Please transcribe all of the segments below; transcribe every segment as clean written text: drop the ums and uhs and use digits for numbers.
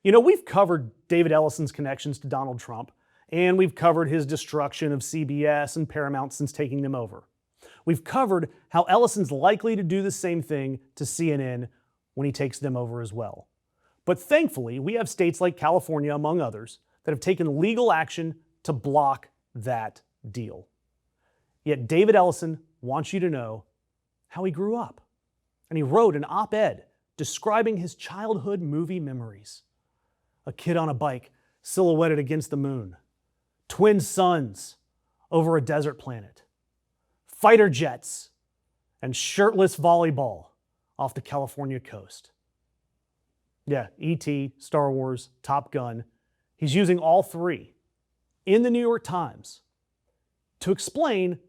You know, we've covered David Ellison's connections to Donald Trump, and we've covered his destruction of CBS and Paramount since taking them over. We've covered how Ellison's likely to do the same thing to CNN when he takes them over as well. But thankfully, we have states like California, among others, that have taken legal action to block that deal. Yet David Ellison wants you to know how he grew up. And he wrote an op-ed describing his childhood movie memories. A kid on a bike silhouetted against the moon. Twin suns over a desert planet. Fighter jets and shirtless volleyball off the California coast. Yeah, E.T., Star Wars, Top Gun. He's using all three in the New York Times to explain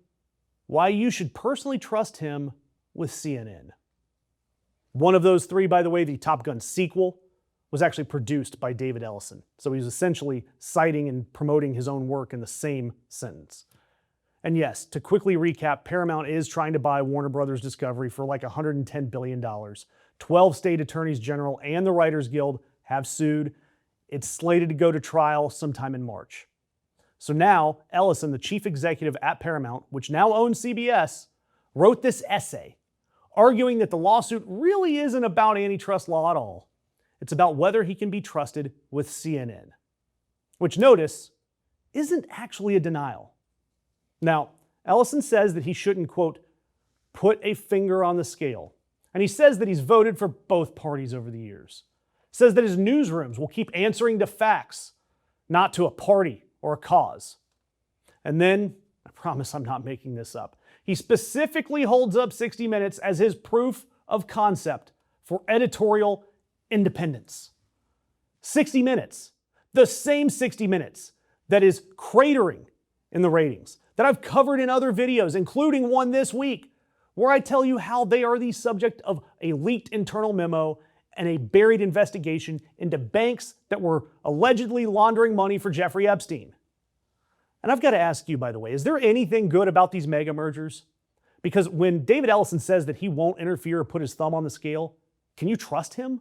why you should personally trust him with CNN. One of those three, by the way, the Top Gun sequel, was actually produced by David Ellison. So he's essentially citing and promoting his own work in the same sentence. And yes, to quickly recap, Paramount is trying to buy Warner Brothers Discovery for like $110 billion. 12 state attorneys general and the Writers Guild have sued. It's slated to go to trial sometime in March. So now, Ellison, the chief executive at Paramount, which now owns CBS, wrote this essay arguing that the lawsuit really isn't about antitrust law at all. It's about whether he can be trusted with CNN, which, notice, isn't actually a denial. Now, Ellison says that he shouldn't, quote, put a finger on the scale. And he says that he's voted for both parties over the years. Says that his newsrooms will keep answering to facts, not to a party or a cause. And then, I promise I'm not making this up, he specifically holds up 60 Minutes as his proof of concept for editorial independence. 60 Minutes, the same 60 Minutes that is cratering in the ratings, that I've covered in other videos, including one this week, where I tell you how they are the subject of a leaked internal memo and a buried investigation into banks that were allegedly laundering money for Jeffrey Epstein. And I've got to ask you, by the way, is there anything good about these mega mergers? Because when David Ellison says that he won't interfere or put his thumb on the scale, can you trust him?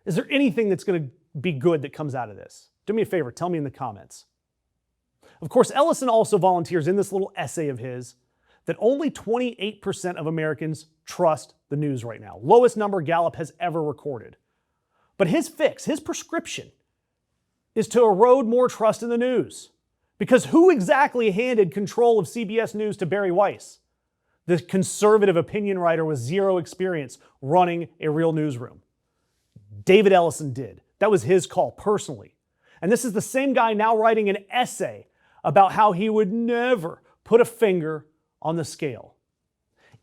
Is there anything that's going to be good that comes out of this? Do me a favor, tell me in the comments. Of course, Ellison also volunteers in this little essay of his that only 28% of Americans trust the news right now. Lowest number Gallup has ever recorded. But his fix, his prescription, is to erode more trust in the news. Because who exactly handed control of CBS News to Bari Weiss, the conservative opinion writer with zero experience running a real newsroom? David Ellison did. That was his call personally. And this is the same guy now writing an essay about how he would never put a finger on the scale.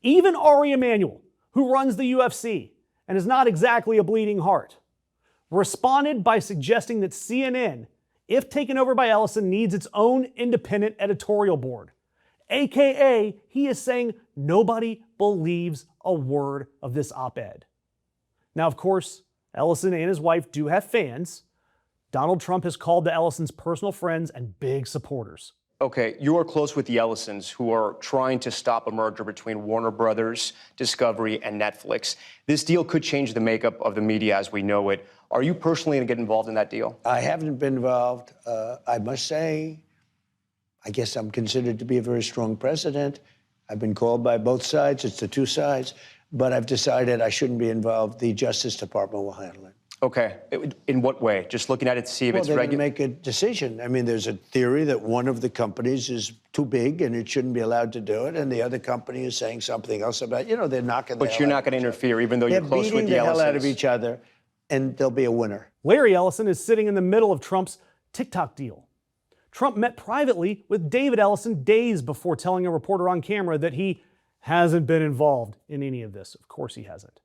Even Ari Emanuel, who runs the UFC and is not exactly a bleeding heart, responded by suggesting that CNN, if taken over by Ellison, needs its own independent editorial board. AKA, he is saying nobody believes a word of this op-ed. Now, of course, Ellison and his wife do have fans. Donald Trump has called the Ellisons personal friends and big supporters. Okay, you are close with the Ellisons, who are trying to stop a merger between Warner Brothers, Discovery, and Netflix. This deal could change the makeup of the media as we know it. Are you personally going to get involved in that deal? I haven't been involved. I must say, I guess I'm considered to be a very strong president. I've been called by both sides. It's the two sides. But I've decided I shouldn't be involved. The Justice Department will handle it. Okay. In what way? Just looking at it to see if it's they're going to make a decision. I mean, there's a theory that one of the companies is too big and it shouldn't be allowed to do it, and the other company is saying something else about, they're knocking the hell out of each other. But you're not going to interfere, even though you're close with the Ellisons. They're beating the hell out of each other, and there'll be a winner. Larry Ellison is sitting in the middle of Trump's TikTok deal. Trump met privately with David Ellison days before telling a reporter on camera that he hasn't been involved in any of this. Of course he hasn't.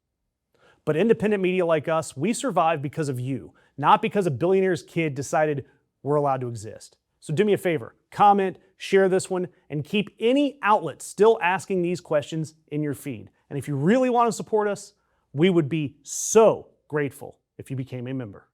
But independent media like us, we survive because of you, not because a billionaire's kid decided we're allowed to exist. So do me a favor, comment, share this one, and keep any outlet still asking these questions in your feed. And if you really want to support us, we would be so grateful if you became a member.